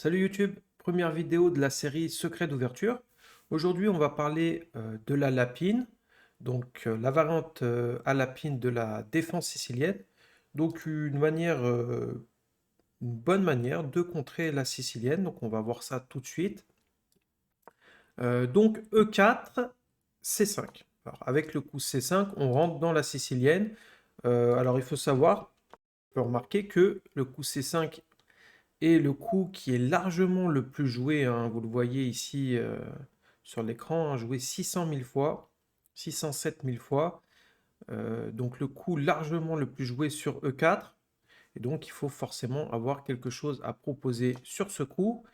Salut YouTube, première vidéo de la série Secret d'ouverture. Aujourd'hui, on va parler de la lapine, la variante à lapine de la défense sicilienne. Donc une bonne manière de contrer la sicilienne. Donc on va voir ça tout de suite. Donc E4, C5. Alors, avec le coup C5, on rentre dans la sicilienne. Alors il faut savoir, on peut remarquer que le coup C5 et le coup qui est largement le plus joué, hein, vous le voyez ici sur l'écran, hein, joué 600 000 fois, 607 000 fois. Donc le coup largement le plus joué sur E4. Et donc il faut forcément avoir quelque chose à proposer sur ce coup.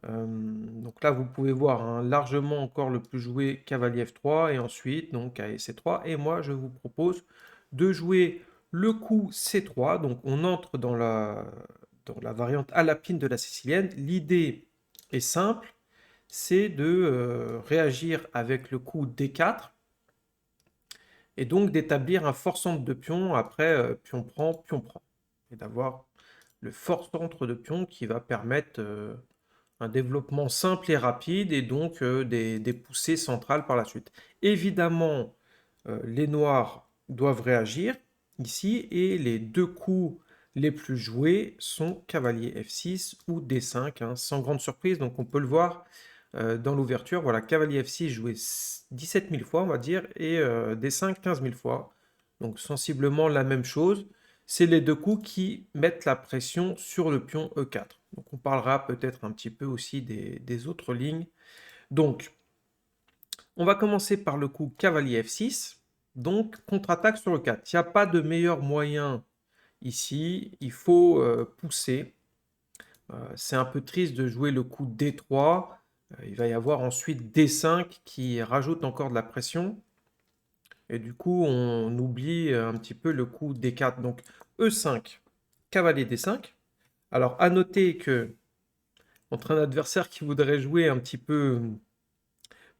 Donc là vous pouvez voir, hein, largement encore le plus joué cavalier F3 et ensuite donc à C3. Et moi je vous propose de jouer le coup C3. Donc on entre dans la variante à lapine de la sicilienne. L'idée est simple, c'est de réagir avec le coup D4 et donc d'établir un fort centre de pion après pion prend, et d'avoir le fort centre de pion qui va permettre un développement simple et rapide et donc des poussées centrales par la suite. Évidemment, les noirs doivent réagir ici et les deux coups les plus joués sont cavalier F6 ou D5, hein, sans grande surprise. Donc on peut le voir dans l'ouverture. Voilà, cavalier F6 joué 17 000 fois, on va dire, et D5 15 000 fois. Donc sensiblement la même chose. C'est les deux coups qui mettent la pression sur le pion E4. Donc on parlera peut-être un petit peu aussi des autres lignes. Donc on va commencer par le coup cavalier F6. Donc contre-attaque sur le 4. Il n'y a pas de meilleur moyen ici. Il faut pousser. C'est un peu triste de jouer le coup D3. Il va y avoir ensuite D5 qui rajoute encore de la pression. Et du coup, on oublie un petit peu le coup D4. Donc E5, cavalier D5. Alors, à noter que contre un adversaire qui voudrait jouer un petit peu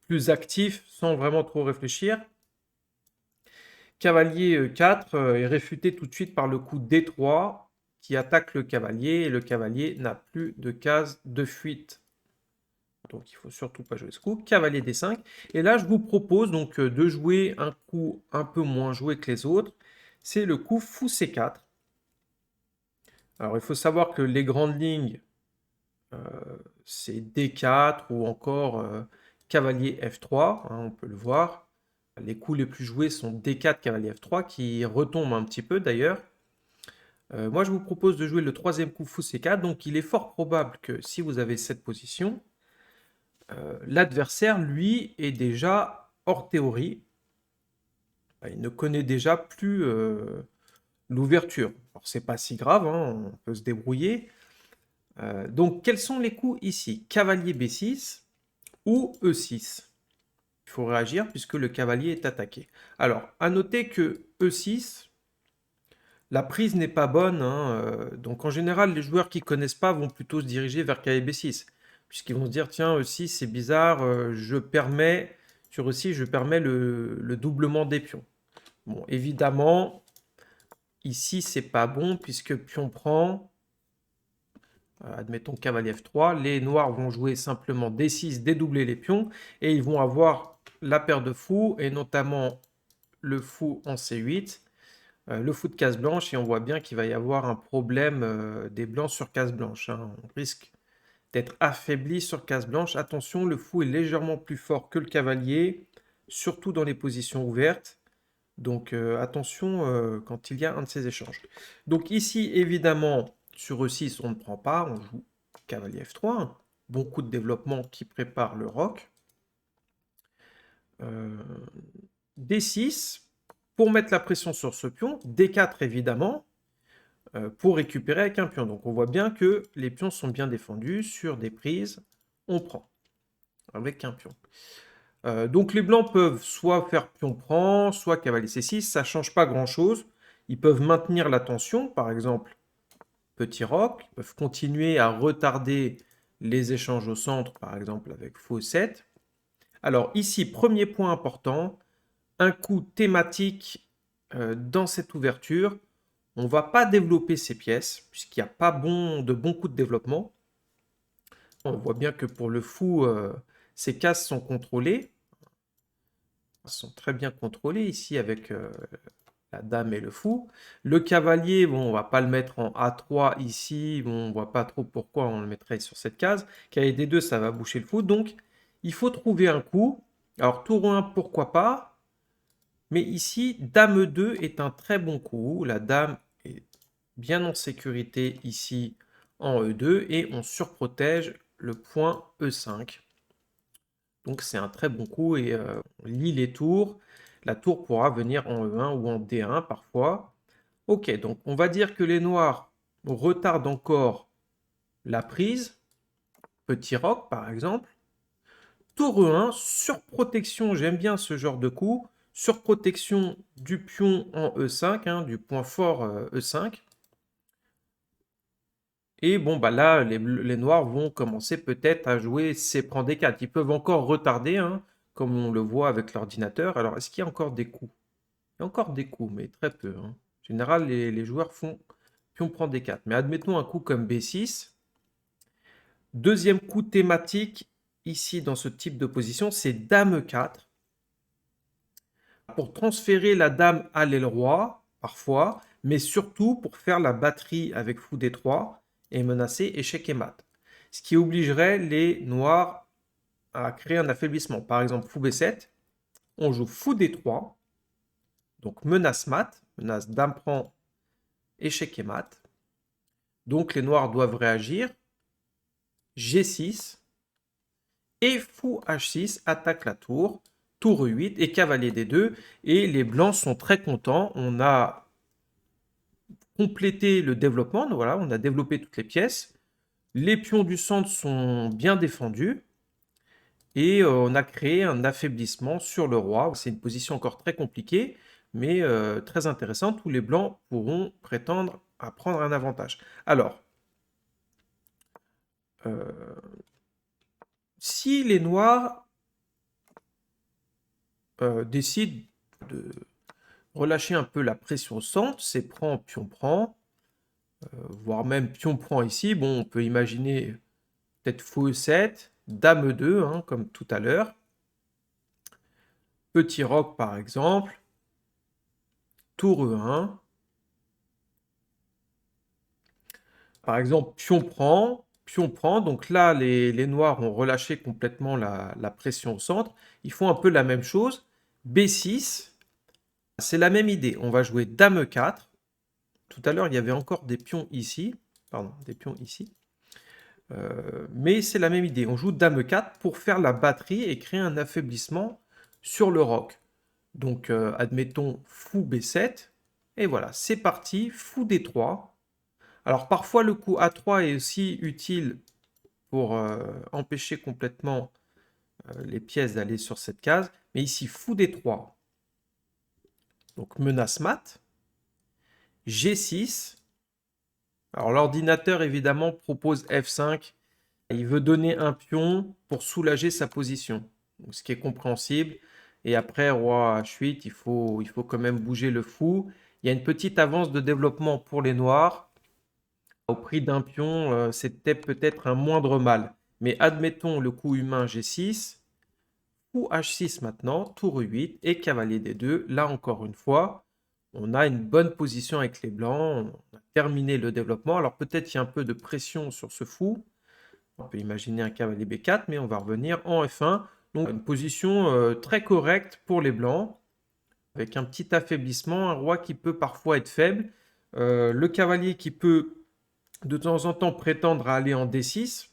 plus actif, sans vraiment trop réfléchir, cavalier E4 est réfuté tout de suite par le coup D3 qui attaque le cavalier et le cavalier n'a plus de case de fuite. Donc il ne faut surtout pas jouer ce coup. Cavalier D5. Et là, je vous propose donc de jouer un coup un peu moins joué que les autres. C'est le coup fou C4. Alors il faut savoir que les grandes lignes, c'est D4 ou encore cavalier F3, hein, on peut le voir. Les coups les plus joués sont D4, cavalier F3, qui retombent un petit peu d'ailleurs. Moi, je vous propose de jouer le troisième coup fou C4. Donc il est fort probable que si vous avez cette position, l'adversaire, lui, est déjà hors théorie. Il ne connaît déjà plus l'ouverture. Alors, c'est pas si grave, hein, on peut se débrouiller. Donc, quels sont les coups ici? Cavalier B6 ou E6. Il faut réagir puisque le cavalier est attaqué. Alors, à noter que E6, la prise n'est pas bonne, hein, donc en général, les joueurs qui ne connaissent pas vont plutôt se diriger vers cavalier B6, puisqu'ils vont se dire, tiens, E6, c'est bizarre, sur E6, je permets le doublement des pions. Bon, évidemment, ici, c'est pas bon, puisque pion prend, admettons cavalier F3, les noirs vont jouer simplement D6, dédoubler les pions, et ils vont avoir la paire de fous, et notamment le fou en C8, le fou de case blanche, et on voit bien qu'il va y avoir un problème des blancs sur case blanche, hein. On risque d'être affaibli sur case blanche. Attention, le fou est légèrement plus fort que le cavalier, surtout dans les positions ouvertes. Donc attention quand il y a un de ces échanges. Donc ici, évidemment, sur E6, on ne prend pas, on joue cavalier F3. Bon coup de développement qui prépare le roc. D6, pour mettre la pression sur ce pion. D4, évidemment, pour récupérer avec un pion. Donc on voit bien que les pions sont bien défendus. Sur des prises, on prend avec un pion. Donc les blancs peuvent soit faire pion prend, soit cavalier C6, ça ne change pas grand-chose. Ils peuvent maintenir la tension, par exemple petit roc, ils peuvent continuer à retarder les échanges au centre, par exemple avec faux 7. Alors ici, premier point important, un coup thématique dans cette ouverture. On ne va pas développer ces pièces, puisqu'il n'y a pas de bons coups de développement. On voit bien que pour le fou, ces cases sont contrôlées. Elles sont très bien contrôlées ici avec la dame et le fou. Le cavalier, bon, on va pas le mettre en A3 ici. Bon, on voit pas trop pourquoi on le mettrait sur cette case. Cavalier D2, ça va boucher le fou. Donc, il faut trouver un coup. Alors, tour 1, pourquoi pas. Mais ici, dame 2 est un très bon coup. La dame est bien en sécurité ici en E2 et on surprotège le point E5. Donc c'est un très bon coup et on lit les tours. La tour pourra venir en E1 ou en D1 parfois. Ok, donc on va dire que les noirs retardent encore la prise. Petit roc par exemple. Tour E1, surprotection, j'aime bien ce genre de coup. Surprotection du pion en E5, hein, du point fort E5. Et bon, bah là, les noirs vont commencer peut-être à jouer C prend D4. Ils peuvent encore retarder, hein, comme on le voit avec l'ordinateur. Alors, est-ce qu'il y a encore des coups? Il y a encore des coups, mais très peu, hein. En général, les joueurs font pion prend D4. Mais admettons un coup comme B6. Deuxième coup thématique, ici, dans ce type de position, c'est Dame 4. Pour transférer la dame à l'aile roi, parfois, mais surtout pour faire la batterie avec fou D3 et menacer échec et mat. Ce qui obligerait les noirs à créer un affaiblissement. Par exemple, fou B7, on joue fou D3, donc menace mat, menace dame prend échec et mat. Donc les noirs doivent réagir. G6 et fou H6 attaque la tour. Tour E8 et cavalier D2. Et les blancs sont très contents. On a complété le développement. Voilà, on a développé toutes les pièces. Les pions du centre sont bien défendus. Et on a créé un affaiblissement sur le roi. C'est une position encore très compliquée, mais très intéressante, où les blancs pourront prétendre à prendre un avantage. Alors, si les noirs décident de relâcher un peu la pression au centre, c'est prend, voire même pion prend ici. Bon, on peut imaginer peut-être fou E7, dame E2, hein, comme tout à l'heure. Petit roc par exemple, tour E1. Par exemple, pion prend. Donc là, les noirs ont relâché complètement la pression au centre. Ils font un peu la même chose. B6, c'est la même idée. On va jouer dame 4. Tout à l'heure, il y avait encore des pions ici. Pardon, des pions ici. Mais c'est la même idée. On joue dame 4 pour faire la batterie et créer un affaiblissement sur le roc. Donc, admettons fou B7. Et voilà, c'est parti. Fou D3. Alors, parfois, le coup A3 est aussi utile pour empêcher complètement les pièces d'aller sur cette case. Mais ici, fou D3. Donc, menace mat. G6. Alors, l'ordinateur, évidemment, propose F5. Il veut donner un pion pour soulager sa position, donc, ce qui est compréhensible. Et après, roi H8, il faut quand même bouger le fou. Il y a une petite avance de développement pour les noirs. Au prix d'un pion, c'était peut-être un moindre mal. Mais admettons le coup humain G6, fou H6 maintenant, tour E8 et cavalier D2. Là, encore une fois, on a une bonne position avec les blancs. On a terminé le développement. Alors peut-être il y a un peu de pression sur ce fou. On peut imaginer un cavalier B4, mais on va revenir en F1. Donc une position très correcte pour les blancs, avec un petit affaiblissement, un roi qui peut parfois être faible, le cavalier qui peut de temps en temps prétendre à aller en D6.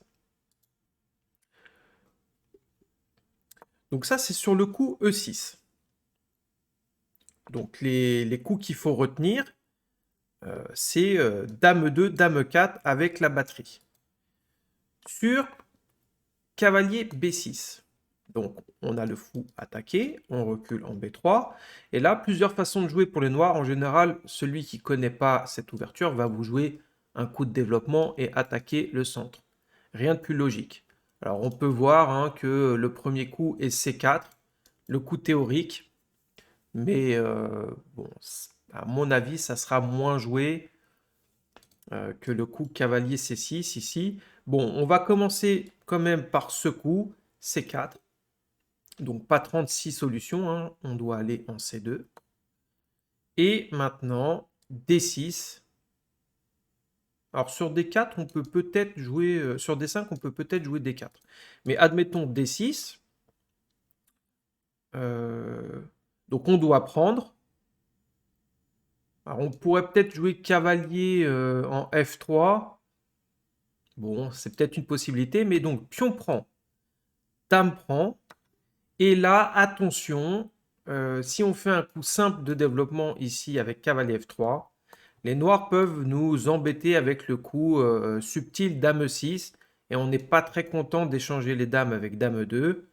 Donc ça, c'est sur le coup E6. Donc les coups qu'il faut retenir, c'est Dame 2, Dame 4 avec la batterie. Sur cavalier B6. Donc, on a le fou attaqué, on recule en B3. Et là, plusieurs façons de jouer pour les noirs. En général, celui qui ne connaît pas cette ouverture va vous jouer un coup de développement et attaquer le centre. Rien de plus logique. Alors, on peut voir hein, que le premier coup est C4, le coup théorique. Mais bon, à mon avis, ça sera moins joué que le coup cavalier C6 ici. Bon, on va commencer quand même par ce coup, C4. Donc pas 36 solutions, hein, on doit aller en C2. Et maintenant, D6. Alors sur D4, on peut peut-être jouer, sur D5, on peut peut-être jouer D4. Mais admettons D6. Donc on doit prendre. Alors on pourrait peut-être jouer cavalier en F3. Bon, c'est peut-être une possibilité, mais donc pion prend, dame prend. Et là, attention, si on fait un coup simple de développement ici avec cavalier F3, les noirs peuvent nous embêter avec le coup subtil dame 6 et on n'est pas très content d'échanger les dames avec dame 2.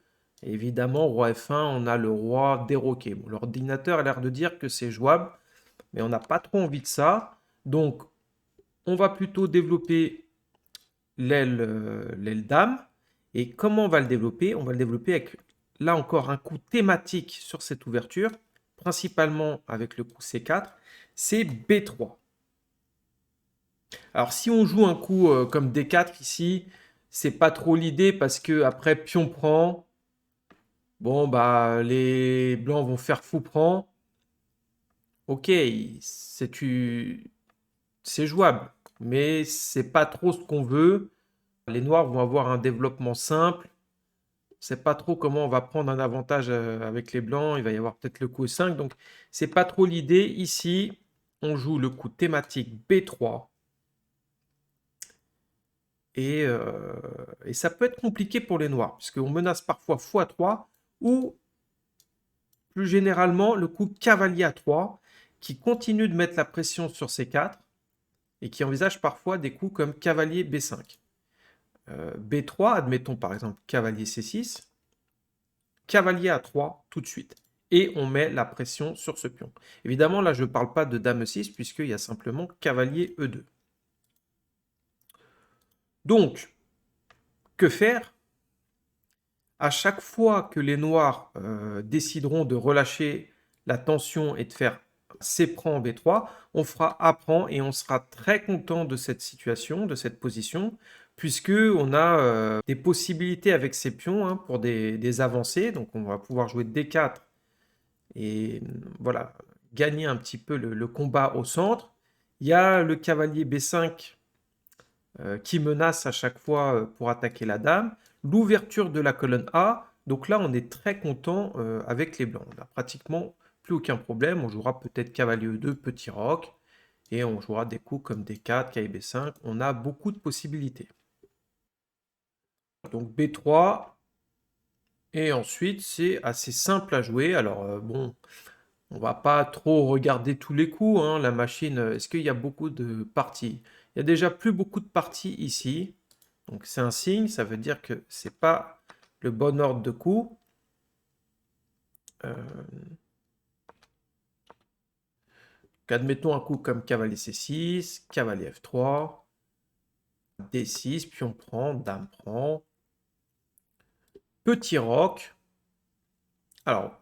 Et évidemment, roi F1, on a le roi déroqué. Bon, l'ordinateur a l'air de dire que c'est jouable, mais on n'a pas trop envie de ça. Donc, on va plutôt développer l'aile dame. Et comment on va le développer? On va le développer avec, là encore, un coup thématique sur cette ouverture, principalement avec le coup C4, c'est B3. Alors si on joue un coup comme D4 ici, c'est pas trop l'idée parce que après pion prend, bon bah les blancs vont faire fou prend. Ok, c'est jouable, mais c'est pas trop ce qu'on veut. Les noirs vont avoir un développement simple. C'est pas trop comment on va prendre un avantage avec les blancs. Il va y avoir peut-être le coup 5. Donc, c'est pas trop l'idée. Ici, on joue le coup thématique B3. Et ça peut être compliqué pour les noirs, puisqu'on menace parfois x3 ou plus généralement le coup cavalier A3 qui continue de mettre la pression sur C4 et qui envisage parfois des coups comme cavalier B5. B3, admettons par exemple cavalier C6, cavalier A3 tout de suite. Et on met la pression sur ce pion. Évidemment, là, je ne parle pas de dame 6, puisqu'il y a simplement cavalier E2. Donc, que faire? À chaque fois que les noirs décideront de relâcher la tension et de faire C prend B3, on fera A prend et on sera très content de cette situation, de cette position, puisque on a des possibilités avec ces pions hein, pour des avancées. Donc on va pouvoir jouer D4 et voilà, gagner un petit peu le combat au centre. Il y a le cavalier B5 qui menace à chaque fois pour attaquer la dame. L'ouverture de la colonne A. Donc là, on est très content avec les blancs. On n'a pratiquement plus aucun problème. On jouera peut-être cavalier E2, petit roc. Et on jouera des coups comme D4, cavalier B5. On a beaucoup de possibilités. Donc B3. Et ensuite, c'est assez simple à jouer. Alors bon, on va pas trop regarder tous les coups. Hein. La machine, est-ce qu'il y a beaucoup de parties? Il y a déjà plus beaucoup de parties ici. Donc c'est un signe, ça veut dire que c'est pas le bon ordre de coups. Admettons un coup comme cavalier C6, cavalier F3, D6, puis on prend, dame prend, petit roc. Alors,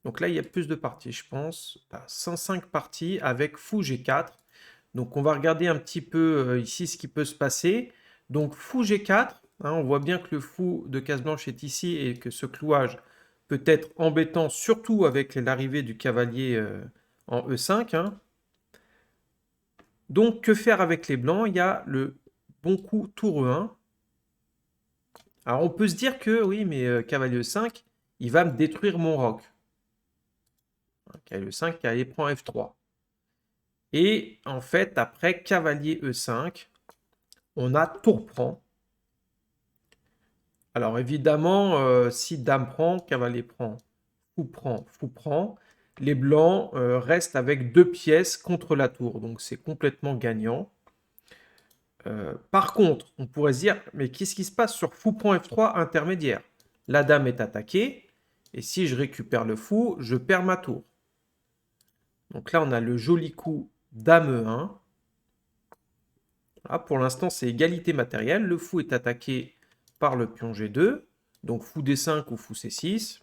donc là il y a plus de parties, je pense. 105 parties avec fou G4. Donc on va regarder un petit peu ici ce qui peut se passer. Donc fou G4, hein, on voit bien que le fou de case blanche est ici et que ce clouage peut être embêtant, surtout avec l'arrivée du cavalier en E5. Hein. Donc que faire avec les blancs? Il y a le bon coup tour E1. Alors on peut se dire que oui, mais cavalier E5, il va me détruire mon roc. Cavalier E5, cavalier prend F3. Et en fait, après cavalier E5, on a tour prend. Alors évidemment, si dame prend, cavalier prend, fou prend, les blancs restent avec 2 pièces contre la tour. Donc c'est complètement gagnant. Par contre, on pourrait se dire, mais qu'est-ce qui se passe sur fou prend F3 intermédiaire? La dame est attaquée, et si je récupère le fou, je perds ma tour. Donc là, on a le joli coup dame E1. Là, pour l'instant, c'est égalité matérielle. Le fou est attaqué par le pion G2, donc fou D5 ou fou C6.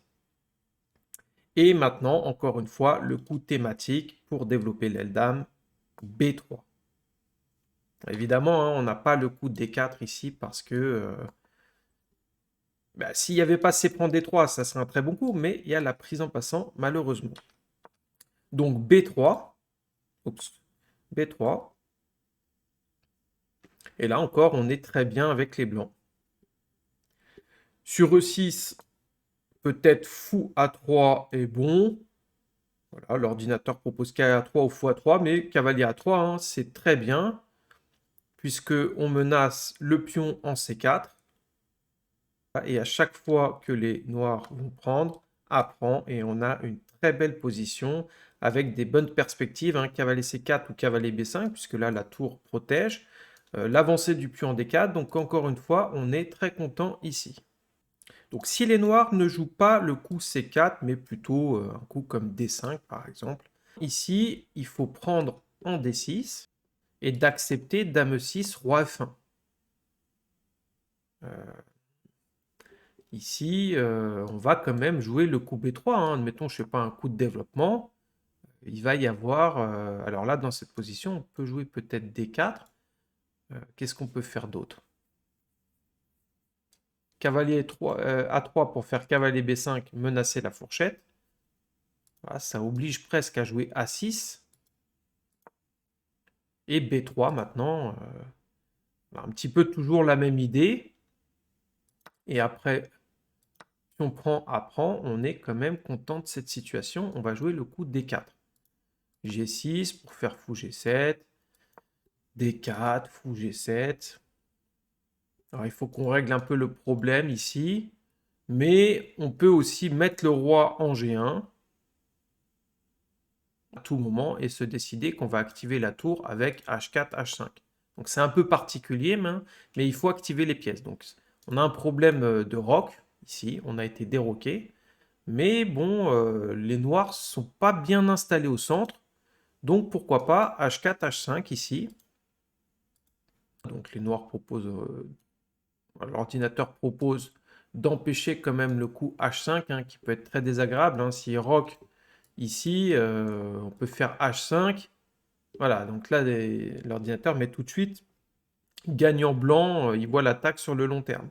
Et maintenant, encore une fois, le coup thématique pour développer l'aile dame B3. Évidemment, hein, on n'a pas le coup de D4 ici parce que s'il n'y avait pas C prend D3, ça serait un très bon coup, mais il y a la prise en passant, malheureusement. Donc B3, oups, B3, et là encore, on est très bien avec les blancs. Sur E6, peut-être fou A3 est bon. Voilà, l'ordinateur propose K3 ou fou A3, mais cavalier A3, hein, c'est très bien, puisque on menace le pion en C4. Et à chaque fois que les noirs vont prendre, A prend, et on a une très belle position avec des bonnes perspectives, hein, cavalier C4 ou cavalier B5, puisque là la tour protège. L'avancée du pion en D4, donc encore une fois, on est très content ici. Donc si les noirs ne jouent pas le coup C4, mais plutôt un coup comme D5 par exemple, ici il faut prendre en D6 et d'accepter Dame 6, Roi F1. Ici, on va quand même jouer le coup B3, hein. Admettons, je ne sais pas, un coup de développement. Il va y avoir... alors là, dans cette position, on peut jouer peut-être D4. Qu'est-ce qu'on peut faire d'autre? Cavalier A3 pour faire cavalier B5, menacer la fourchette. Voilà, ça oblige presque à jouer A6. Et B3 maintenant. Un petit peu toujours la même idée. Et après, si on prend A-prend, on est quand même content de cette situation. On va jouer le coup D4. G6 pour faire fou G7. D4, fou G7. Alors il faut qu'on règle un peu le problème ici. Mais on peut aussi mettre le roi en G1 à tout moment et se décider qu'on va activer la tour avec H4, H5. Donc c'est un peu particulier, mais il faut activer les pièces. Donc on a un problème de roc ici, on a été déroqué. Mais bon, les noirs ne sont pas bien installés au centre. Donc pourquoi pas H4, H5 ici. Donc les noirs proposent, l'ordinateur propose d'empêcher quand même le coup H5, hein, qui peut être très désagréable. Hein. S'il rock ici, on peut faire H5. Voilà, donc là l'ordinateur met tout de suite gagnant blanc, il voit l'attaque sur le long terme.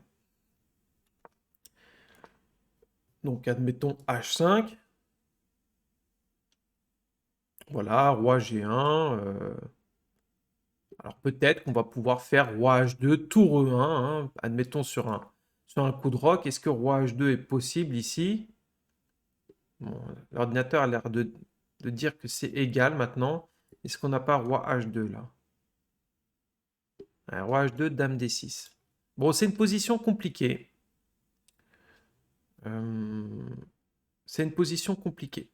Donc admettons H5. Voilà, roi G1. Alors peut-être qu'on va pouvoir faire roi H2, tour E1, hein, admettons sur un coup de roc. Est-ce que roi H2 est possible ici? Bon, l'ordinateur a l'air de dire que c'est égal maintenant. Est-ce qu'on n'a pas roi H2 là? Roi H2, dame D6. Bon, c'est une position compliquée. C'est une position compliquée.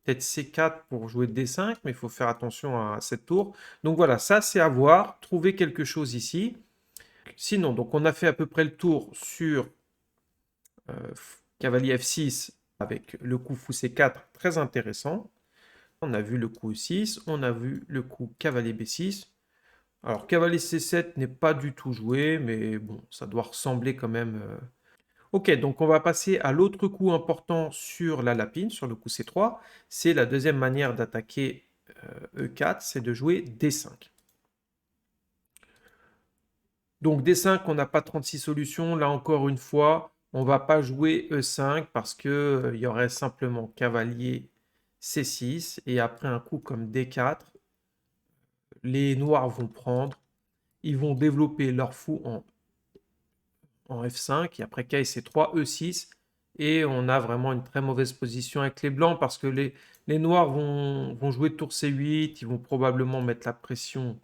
Peut-être C4 pour jouer D5, mais il faut faire attention à cette tour. Donc voilà, ça c'est à voir. Trouver quelque chose ici. Sinon, donc on a fait à peu près le tour sur cavalier F6 avec le coup fou C4, très intéressant. On a vu le coup E6, on a vu le coup cavalier B6. Alors cavalier C7 n'est pas du tout joué, mais bon, ça doit ressembler quand même. Ok, donc on va passer à l'autre coup important sur la lapine, sur le coup C3. C'est la deuxième manière d'attaquer E4, c'est de jouer D5. Donc D5, on n'a pas 36 solutions. Là encore une fois, on ne va pas jouer E5 parce qu'il y aurait simplement cavalier C6. Et après un coup comme D4, les noirs vont prendre. Ils vont développer leur fou en F5. Et après K et C3, E6. Et on a vraiment une très mauvaise position avec les blancs parce que les noirs vont jouer tour C8. Ils vont probablement mettre la pression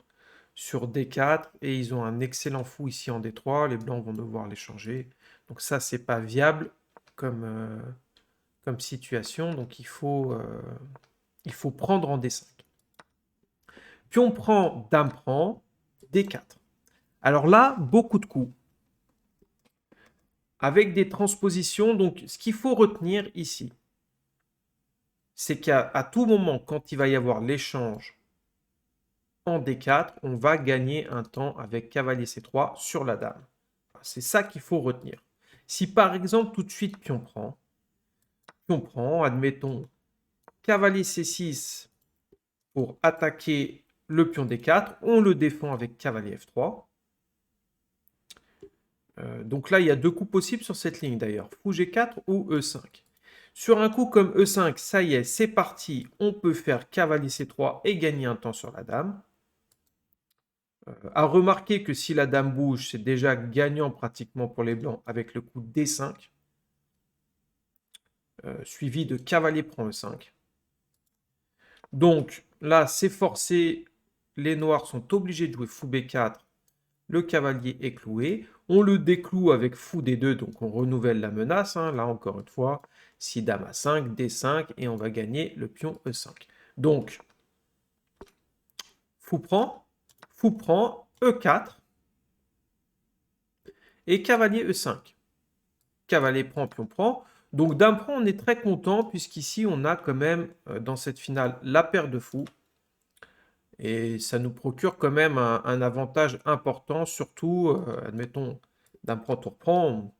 sur D4 et ils ont un excellent fou ici en D3. Les blancs vont devoir les changer. Donc ça, c'est pas viable comme, comme situation. Donc il faut prendre en D5. Puis on prend, dame prend, D4. Alors là, beaucoup de coups. Avec des transpositions, donc ce qu'il faut retenir ici, c'est qu'à tout moment, quand il va y avoir l'échange en D4, on va gagner un temps avec cavalier C3 sur la dame. C'est ça qu'il faut retenir. Si par exemple, tout de suite, pion prend, admettons, cavalier C6 pour attaquer le pion D4, on le défend avec cavalier F3. Donc là, il y a deux coups possibles sur cette ligne d'ailleurs, fou G4 ou E5. Sur un coup comme E5, ça y est, c'est parti, on peut faire cavalier C3 et gagner un temps sur la dame. À remarquer que si la dame bouge, c'est déjà gagnant pratiquement pour les blancs avec le coup D5, suivi de cavalier prend E5. Donc là, c'est forcé, les noirs sont obligés de jouer fou B4, le cavalier est cloué, on le décloue avec fou D2, donc on renouvelle la menace, hein. Là encore une fois, si dame A5, D5, et on va gagner le pion E5. Donc, fou prend, E4, et cavalier E5. Cavalier prend, pion prend. Donc dame prend, on est très content, puisqu'ici on a quand même, dans cette finale, la paire de fous. Et ça nous procure quand même un avantage important, surtout, admettons, dame prend, tour prend,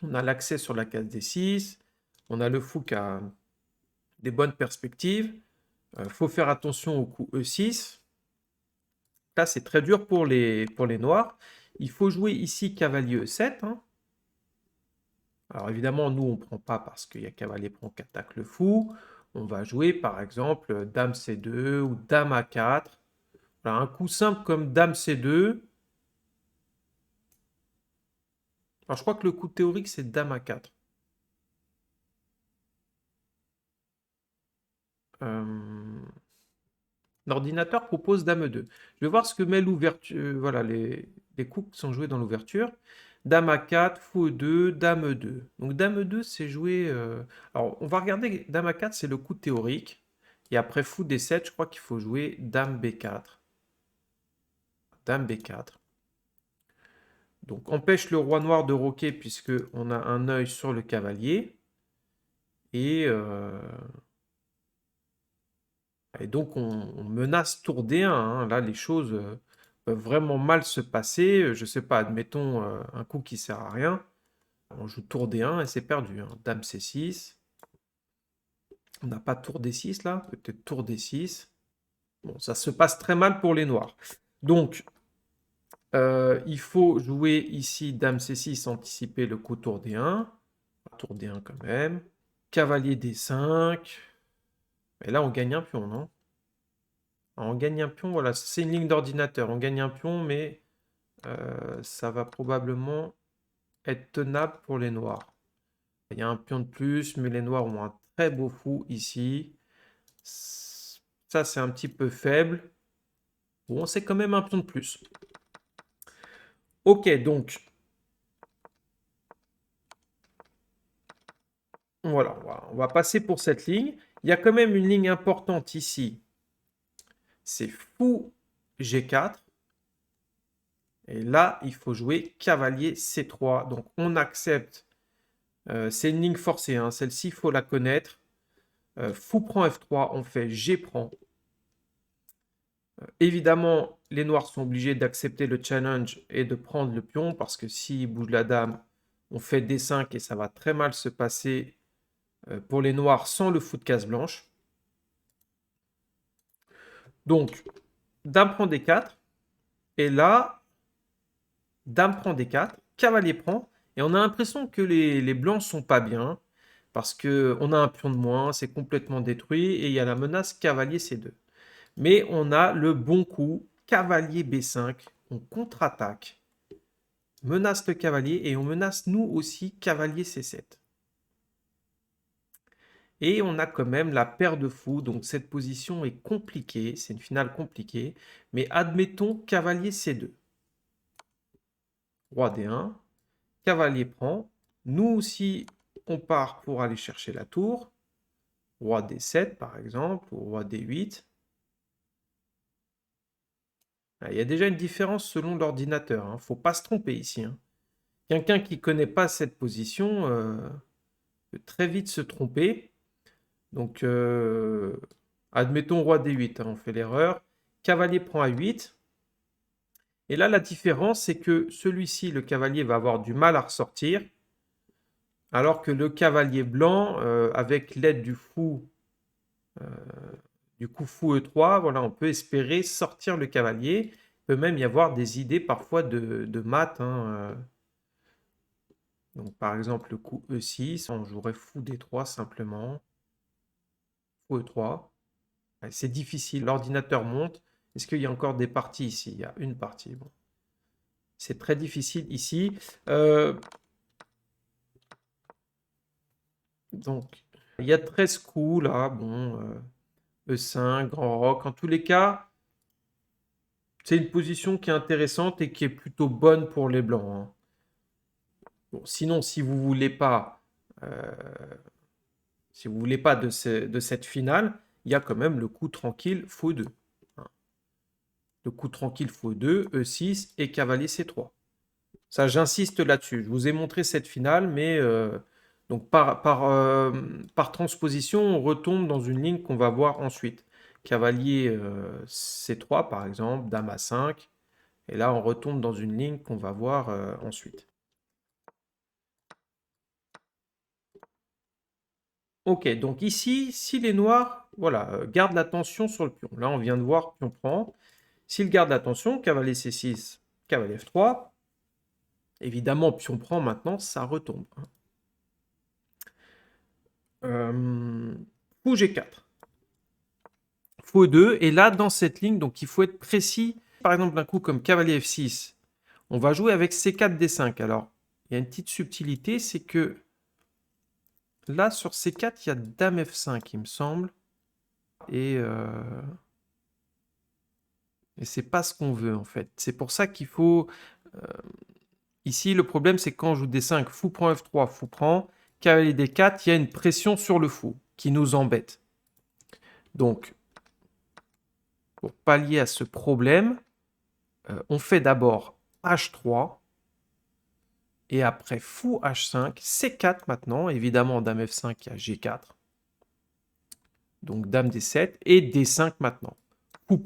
on a l'accès sur la case D6, on a le fou qui a des bonnes perspectives. Faut faire attention au coup E6. Là, c'est très dur pour les noirs. Il faut jouer ici cavalier E7. Hein. Alors évidemment, nous, on ne prend pas parce qu'il y a cavalier prend qui attaque le fou. On va jouer par exemple dame C2 ou dame A4. Voilà, un coup simple comme dame C2. Alors je crois que le coup théorique, c'est dame A4. L'ordinateur propose dame 2. Je vais voir ce que met l'ouverture. Voilà, les coups qui sont joués dans l'ouverture. Dame A4, fou E2, dame E2. Donc dame E2, c'est joué... Alors, on va regarder, dame A4, c'est le coup théorique. Et après fou D7, je crois qu'il faut jouer dame B4. Dame B4. Donc, empêche le roi noir de roquer puisqu'on a un œil sur le cavalier. Et donc, on menace tour D1. Hein. Là, les choses peuvent vraiment mal se passer. Je sais pas, admettons un coup qui sert à rien. On joue tour D1 et c'est perdu. Hein. Dame C6. On n'a pas tour D6 là. Peut-être tour D6. Bon, ça se passe très mal pour les noirs. Donc, il faut jouer ici Dame C6, anticiper le coup tour D1. Tour D1 quand même. Cavalier D5. Et là, on gagne un pion, non? Alors, on gagne un pion, voilà, c'est une ligne d'ordinateur. On gagne un pion, mais ça va probablement être tenable pour les noirs. Il y a un pion de plus, mais les noirs ont un très beau fou ici. Ça, c'est un petit peu faible. Bon, c'est quand même un pion de plus. Ok, donc... Voilà, on va passer pour cette ligne. Il y a quand même une ligne importante ici. C'est fou G4. Et là, il faut jouer cavalier C3. Donc, on accepte. C'est une ligne forcée. Hein. Celle-ci, il faut la connaître. Fou prend F3, on fait G prend. Évidemment, les noirs sont obligés d'accepter le challenge et de prendre le pion parce que s'ils bougent la dame, on fait D5 et ça va très mal se passer pour les noirs sans le fou de case blanche. Donc, dame prend D4. Et là, dame prend D4, cavalier prend. Et on a l'impression que les blancs sont pas bien parce qu'on a un pion de moins, c'est complètement détruit et il y a la menace cavalier C2. Mais on a le bon coup, cavalier B5, on contre-attaque, menace le cavalier et on menace nous aussi cavalier C7. Et on a quand même la paire de fous, donc cette position est compliquée, c'est une finale compliquée, mais admettons cavalier C2. Roi D1, cavalier prend, nous aussi on part pour aller chercher la tour, roi D7 par exemple, ou roi D8. Il y a déjà une différence selon l'ordinateur, il ne faut pas se tromper ici. Hein. Quelqu'un qui ne connaît pas cette position peut très vite se tromper. Donc, admettons roi D8, hein, on fait l'erreur. Cavalier prend A8. Et là, la différence, c'est que celui-ci, le cavalier, va avoir du mal à ressortir. Alors que le cavalier blanc, avec l'aide du fou Du coup, fou E3, voilà, on peut espérer sortir le cavalier. Il peut même y avoir des idées parfois de maths, hein, Donc, par exemple, le coup E6, on jouerait fou D3 simplement. Fou E3. Ouais, c'est difficile. L'ordinateur monte. Est-ce qu'il y a encore des parties ici? Il y a une partie. Bon. C'est très difficile ici. Donc, il y a 13 coups là. Bon, E5, grand roc. En tous les cas, c'est une position qui est intéressante et qui est plutôt bonne pour les blancs, hein. Bon, sinon, si vous voulez pas, de cette finale, il y a quand même le coup tranquille fou 2. Le coup tranquille fou 2, E6 et cavalier C3. Ça, j'insiste là-dessus. Je vous ai montré cette finale, mais donc par transposition, on retombe dans une ligne qu'on va voir ensuite. Cavalier C3, par exemple, dame A5. Et là, on retombe dans une ligne qu'on va voir ensuite. Ok, donc ici, si les noirs voilà, gardent l'attention sur le pion. Là, on vient de voir pion prend. S'ils gardent l'attention, cavalier C6, cavalier F3. Évidemment, pion prend maintenant, ça retombe. Fou G4. Fou E2. Et là, dans cette ligne, donc il faut être précis. Par exemple, d'un coup comme cavalier F6, on va jouer avec C4, D5. Alors, il y a une petite subtilité, c'est que là, sur C4, il y a dame F5, il me semble. Et c'est pas ce qu'on veut, en fait. C'est pour ça qu'il faut... ici, le problème, c'est quand on joue D5, fou prend F3, fou prend, cavalier D4, il y a une pression sur le fou qui nous embête. Donc, pour pallier à ce problème, on fait d'abord H3, et après fou H5, C4 maintenant, évidemment dame F5, il y a G4, donc dame D7, et D5 maintenant. Fou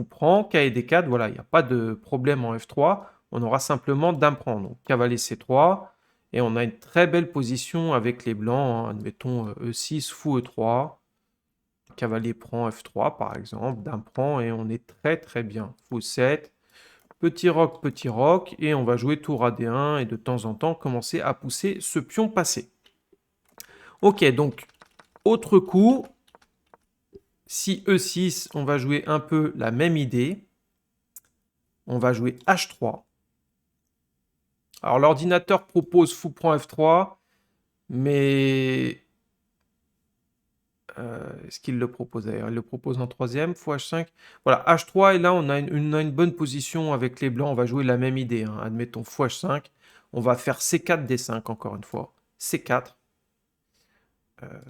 prend, cavalier D4, voilà, il n'y a pas de problème en F3, on aura simplement dame prend, donc cavalier C3, et on a une très belle position avec les blancs, hein. Admettons E6, fou E3, cavalier prend F3 par exemple, dame prend, et on est très très bien. Fou 7, petit roc, et on va jouer tour à D1 et de temps en temps commencer à pousser ce pion passé. Ok, donc, autre coup, si E6, on va jouer un peu la même idée. On va jouer H3. Alors, l'ordinateur propose fou prend F3, mais... est-ce qu'il le propose d'ailleurs? Il le propose en troisième, fou H5. Voilà, H3, et là, on a une bonne position avec les blancs. On va jouer la même idée, hein. Admettons fou H5. On va faire C4, D5, encore une fois. C4.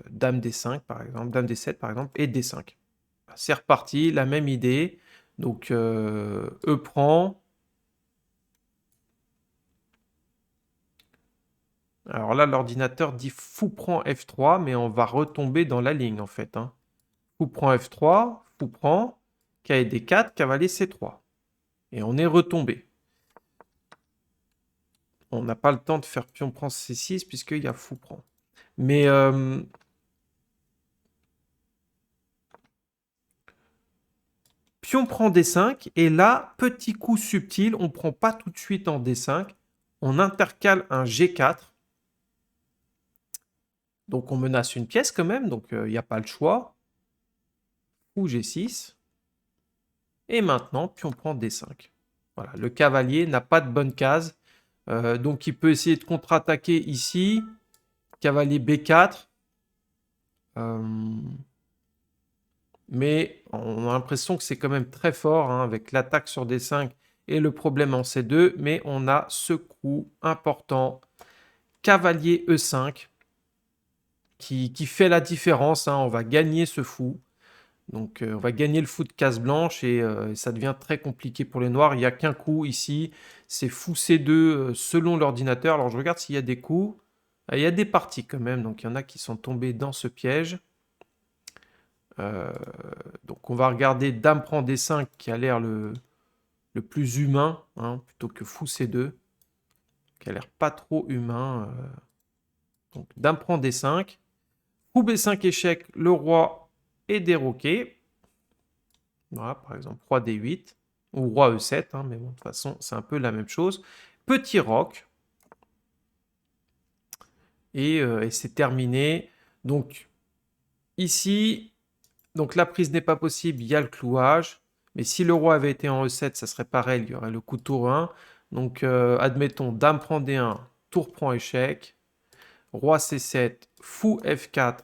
Dame D5, par exemple. Dame D7, par exemple. Et D5. C'est reparti, la même idée. Donc, E prend. Alors là, l'ordinateur dit fou prend F3, mais on va retomber dans la ligne, en fait, hein. Fou prend F3, fou prend, cavalier D4, cavalier C3. Et on est retombé. On n'a pas le temps de faire pion prend C6, puisqu'il y a fou prend. Mais... pion prend D5, et là, petit coup subtil, on ne prend pas tout de suite en D5, on intercale un G4. Donc on menace une pièce quand même, donc il n'y a pas le choix. Fou G6. Et maintenant, pion prend D5. Voilà, le cavalier n'a pas de bonne case. Donc il peut essayer de contre-attaquer ici. Cavalier B4. Mais on a l'impression que c'est quand même très fort, hein, avec l'attaque sur D5 et le problème en C2. Mais on a ce coup important. Cavalier E5. Qui fait la différence, hein. On va gagner ce fou. Donc on va gagner le fou de case blanche, et ça devient très compliqué pour les noirs. Il n'y a qu'un coup ici, c'est fou C2 selon l'ordinateur. Alors je regarde s'il y a des coups. Il y a des parties quand même, donc il y en a qui sont tombés dans ce piège. Donc on va regarder dame prend D5 qui a l'air le plus humain, hein, plutôt que fou C2, qui a l'air pas trop humain. Donc dame prend D5. Fou B5 échec, le roi est déroqué. Voilà, par exemple, roi D8 ou roi E7, hein, mais bon, de toute façon, c'est un peu la même chose. Petit roc. Et c'est terminé. Donc, ici, donc la prise n'est pas possible, il y a le clouage. Mais si le roi avait été en E7, ça serait pareil, il y aurait le coup tour 1. Donc, admettons, dame prend D1, tour prend échec. Roi C7, fou F4.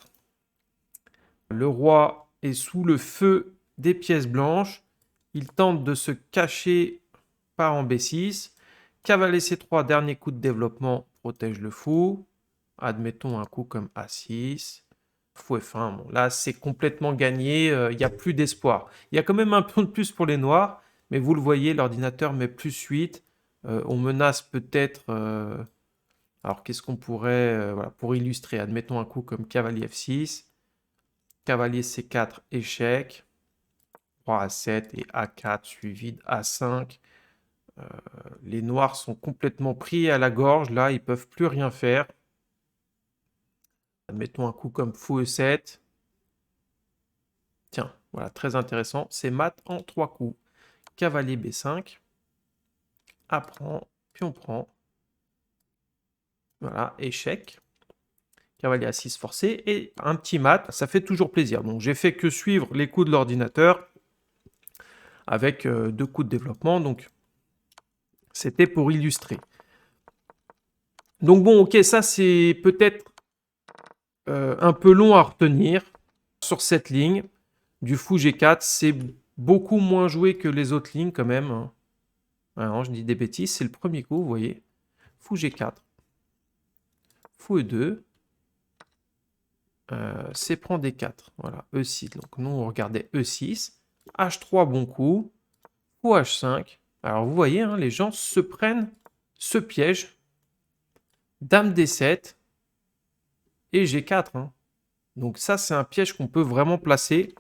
Le roi est sous le feu des pièces blanches. Il tente de se cacher par en B6. Cavalier C3, dernier coup de développement, protège le fou. Admettons un coup comme A6. Fou F1. Bon, là, c'est complètement gagné. Il n'y a plus d'espoir. Il y a quand même un pion de plus pour les noirs. Mais vous le voyez, l'ordinateur met plus 8. On menace peut-être... alors, qu'est-ce qu'on pourrait... voilà, pour illustrer, admettons un coup comme cavalier F6. Cavalier C4, échec. Roi A7 et A4 suivi de A5. Les noirs sont complètement pris à la gorge. Là, ils ne peuvent plus rien faire. Mettons un coup comme fou E7. Tiens, voilà, très intéressant. C'est mat en 3 coups. Cavalier B5. A prend, pion prend. Voilà, échec. Cavalier A6 forcé. Et un petit mat, ça fait toujours plaisir. Donc j'ai fait que suivre les coups de l'ordinateur avec 2 coups de développement. Donc c'était pour illustrer. Donc bon, ok, ça c'est peut-être un peu long à retenir sur cette ligne. Du fou G4, c'est beaucoup moins joué que les autres lignes quand même. Ah non, je dis des bêtises, c'est le premier coup, vous voyez. Fou G4. Fou E2. C prend D4. Voilà, E6. Donc nous, on regardait E6. H3, bon coup. Fou H5. Alors vous voyez, hein, les gens se prennent ce piège. Dame D7 et G4. Hein. Donc ça, c'est un piège qu'on peut vraiment placer.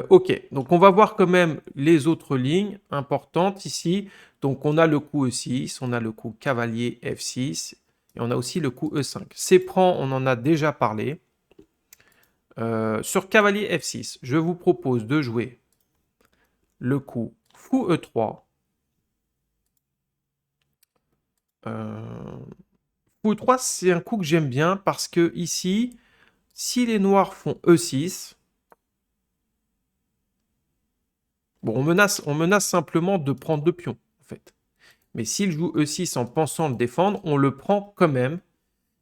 Ok, donc on va voir quand même les autres lignes importantes ici. Donc on a le coup E6, on a le coup cavalier F6 et on a aussi le coup E5. C prend, on en a déjà parlé. Sur cavalier F6, je vous propose de jouer le coup fou E3. Fou E3, c'est un coup que j'aime bien parce que ici, si les noirs font E6, bon, on menace simplement de prendre 2 pions, en fait. Mais s'il joue E6 en pensant le défendre, on le prend quand même.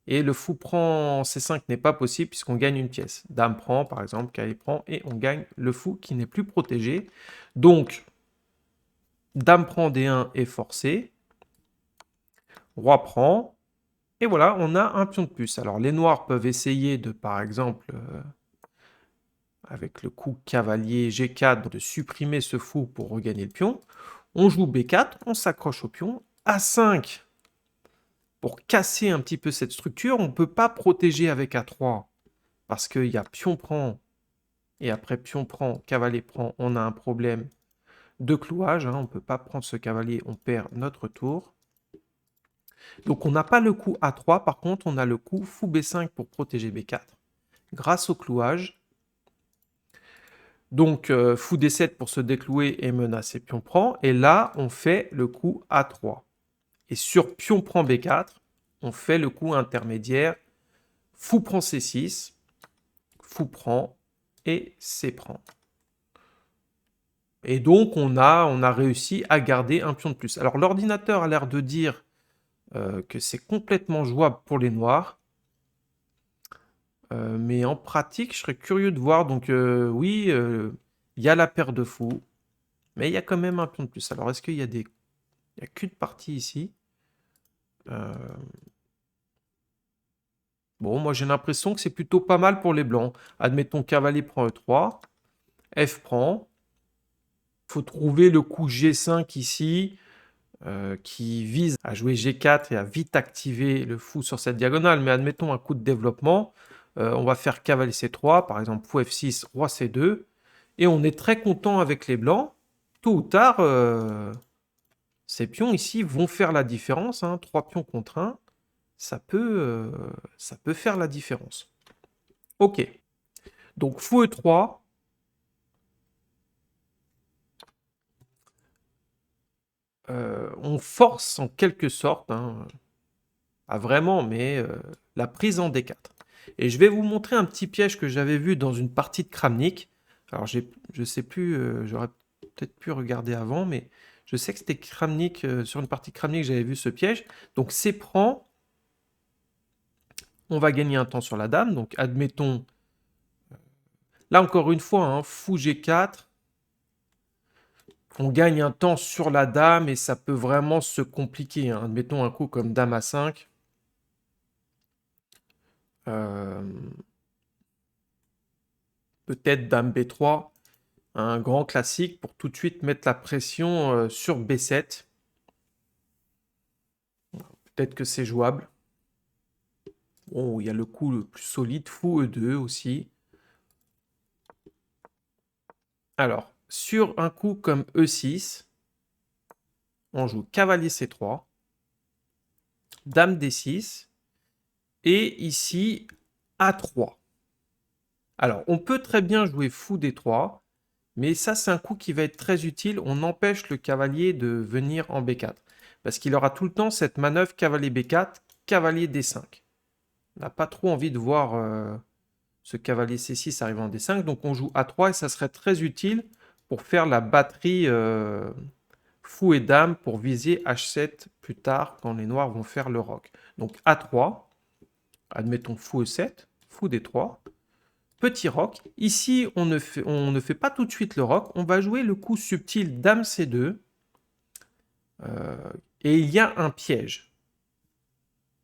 Et le fou prend C5 n'est pas possible puisqu'on gagne une pièce. Dame prend, par exemple, cavalier prend, et on gagne le fou qui n'est plus protégé. Donc, dame prend D1 est forcé. Roi prend. Et voilà, on a un pion de plus. Alors, les noirs peuvent essayer de, par exemple, avec le coup cavalier G4, de supprimer ce fou pour regagner le pion. On joue B4, on s'accroche au pion. A5, pour casser un petit peu cette structure, on ne peut pas protéger avec A3 parce qu'il y a pion prend et après pion prend, cavalier prend, on a un problème de clouage. Hein, on ne peut pas prendre ce cavalier, on perd notre tour. Donc on n'a pas le coup A3, par contre on a le coup fou B5 pour protéger B4 grâce au clouage. Donc fou D7 pour se déclouer et menacer pion prend. Et là on fait le coup A3. Et sur pion prend B4, on fait le coup intermédiaire. Fou prend C6, fou prend et C prend. Et donc, on a réussi à garder un pion de plus. Alors, l'ordinateur a l'air de dire que c'est complètement jouable pour les noirs. Mais en pratique, je serais curieux de voir. Donc, oui, il y a la paire de fous. Mais il y a quand même un pion de plus. Alors, est-ce qu'il y a des... Il n'y a qu'une partie ici. Bon, moi j'ai l'impression que c'est plutôt pas mal pour les blancs. Admettons cavalier prend E3, F prend. Il faut trouver le coup G5 ici, qui vise à jouer G4 et à vite activer le fou sur cette diagonale. Mais admettons un coup de développement, on va faire cavalier C3, par exemple fou F6, roi C2, et on est très content avec les blancs. Tôt ou tard, ces pions ici vont faire la différence. Hein, 3 pions contre 1, ça peut faire la différence. Ok, donc fou E3, on force en quelque sorte, hein, pas vraiment, mais la prise en D4. Et je vais vous montrer un petit piège que j'avais vu dans une partie de Kramnik. Alors, je sais plus, j'aurais peut-être pu regarder avant, mais je sais que c'était Kramnik, sur une partie de Kramnik, j'avais vu ce piège. Donc, c'est prend, on va gagner un temps sur la dame. Donc, admettons, là encore une fois, hein, fou G4, on gagne un temps sur la dame et ça peut vraiment se compliquer, hein. Admettons un coup comme dame A5. Peut-être dame B3. Un grand classique pour tout de suite mettre la pression sur B7. Peut-être que c'est jouable. Bon, il y a le coup le plus solide, fou E2 aussi. Alors, sur un coup comme E6, on joue cavalier C3, dame D6, et ici A3. Alors, on peut très bien jouer fou D3, mais ça, c'est un coup qui va être très utile. On empêche le cavalier de venir en B4. Parce qu'il aura tout le temps cette manœuvre cavalier B4, cavalier D5. On n'a pas trop envie de voir ce cavalier C6 arriver en D5. Donc on joue A3 et ça serait très utile pour faire la batterie fou et dame pour viser H7 plus tard quand les noirs vont faire le roc. Donc A3, admettons fou E7, fou D3. Petit roc. Ici, on ne fait pas tout de suite le roc. On va jouer le coup subtil dame C2. Et il y a un piège.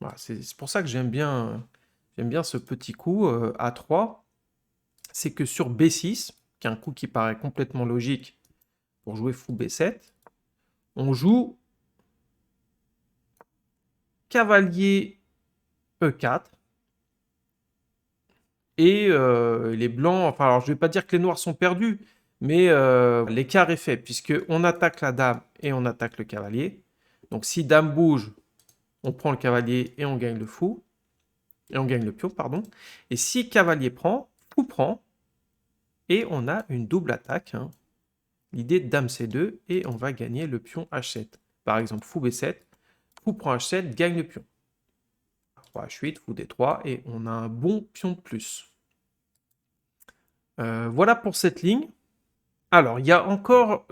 Voilà, c'est pour ça que j'aime bien ce petit coup A3. C'est que sur B6, qui est un coup qui paraît complètement logique pour jouer fou B7, on joue cavalier E4. Et les blancs, enfin, alors je ne vais pas dire que les noirs sont perdus, mais l'écart est fait, puisqu'on attaque la dame et on attaque le cavalier. Donc si dame bouge, on prend le cavalier et on gagne le fou. Et on gagne le pion, pardon. Et si cavalier prend, fou prend. Et on a une double attaque. Hein. L'idée dame C2 et on va gagner le pion H7. Par exemple, fou B7, fou prend H7, gagne le pion. Roi H8, fou D3 et on a un bon pion de plus. Voilà pour cette ligne. Alors, il y a encore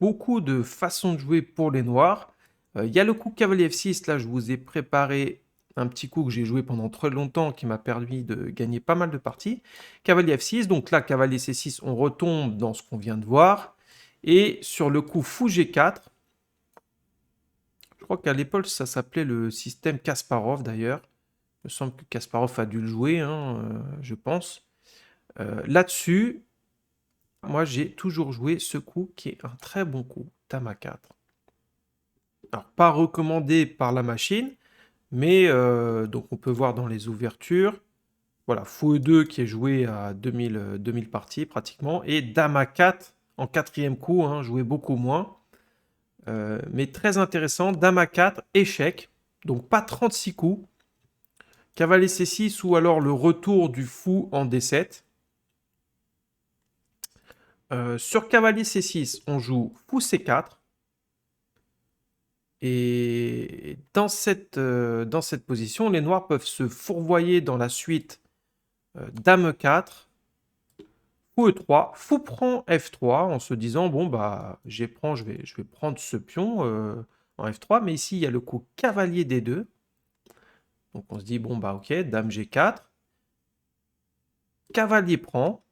beaucoup de façons de jouer pour les noirs. Il y a le coup cavalier F6. Là, je vous ai préparé un petit coup que j'ai joué pendant très longtemps qui m'a permis de gagner pas mal de parties. Cavalier F6. Donc là, cavalier C6, on retombe dans ce qu'on vient de voir. Et sur le coup fou G4, je crois qu'à l'époque, ça s'appelait le système Kasparov d'ailleurs. Il me semble que Kasparov a dû le jouer, hein, je pense. Là-dessus, moi, j'ai toujours joué ce coup qui est un très bon coup, dame A4. Alors, pas recommandé par la machine, mais donc on peut voir dans les ouvertures. Voilà, fou E2 qui est joué à 2000 parties pratiquement, et dame A4 en quatrième coup, hein, joué beaucoup moins. Mais très intéressant, dame A4, échec, donc pas 36 coups. Cavalier C6 ou alors le retour du fou en D7. Sur cavalier C6, on joue fou C4. Et dans cette position, les noirs peuvent se fourvoyer dans la suite dame E4, fou E3, fou prend F3 en se disant bon bah je vais prendre ce pion en F3, mais ici il y a le coup cavalier D2. Donc on se dit bon bah ok, dame G4, cavalier prend,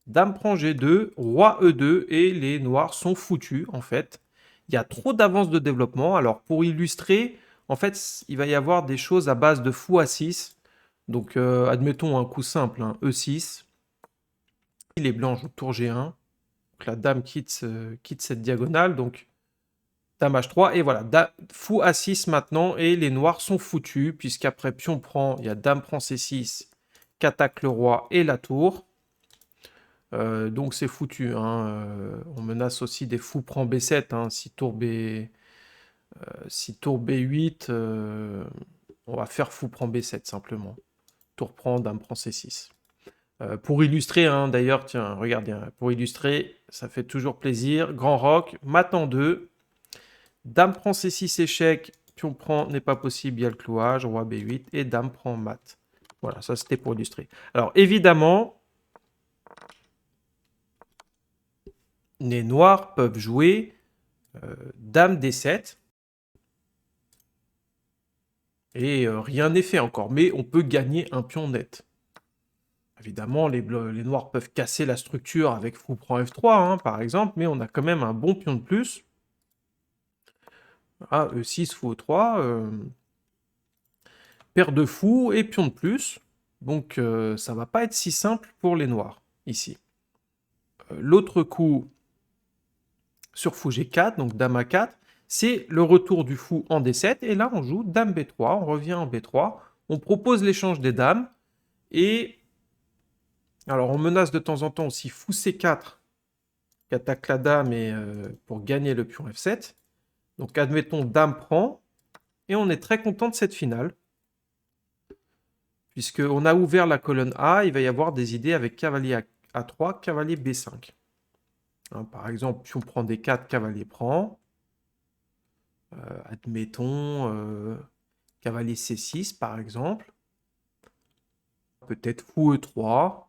dame prend G2, roi E2 et les noirs sont foutus en fait. Il y a trop d'avance de développement. Alors pour illustrer, en fait, il va y avoir des choses à base de fou A6. Donc admettons un coup simple, hein, E6. Les blancs jouent tour G1. Donc la dame quitte cette diagonale. Donc dame H3. Et voilà, fou A6 maintenant. Et les noirs sont foutus, puisqu'après pion prend, il y a dame prend C6, qu'attaque le roi et la tour. Donc c'est foutu. Hein. On menace aussi des fous prend B7. Hein, si tour B8, on va faire fou prend B7 simplement. Tour prend, dame prend C6. Pour illustrer, hein, d'ailleurs, tiens, regardez, hein, pour illustrer, ça fait toujours plaisir. Grand roc, mat en 2. Dame prend C6 échec, pion prend n'est pas possible, il y a le clouage, roi B8 et dame prend mat. Voilà, ça c'était pour illustrer. Alors évidemment, les noirs peuvent jouer dame D7 et rien n'est fait encore, mais on peut gagner un pion net. Évidemment, les noirs peuvent casser la structure avec fou prend F3, hein, par exemple, mais on a quand même un bon pion de plus. Ah, E6, fou E3, paire de fous et pion de plus. Donc ça va pas être si simple pour les noirs, ici. L'autre coup sur fou G4, donc dame A4, c'est le retour du fou en D7, et là on joue dame B3, on revient en B3, on propose l'échange des dames, et alors on menace de temps en temps aussi fou C4, qui attaque la dame et, pour gagner le pion F7. Donc admettons dame prend, et on est très content de cette finale, puisqu'on a ouvert la colonne A, il va y avoir des idées avec cavalier A3, cavalier B5. Hein, par exemple, pion prend D4, cavalier prend. Admettons cavalier C6 par exemple. Peut-être fou E3.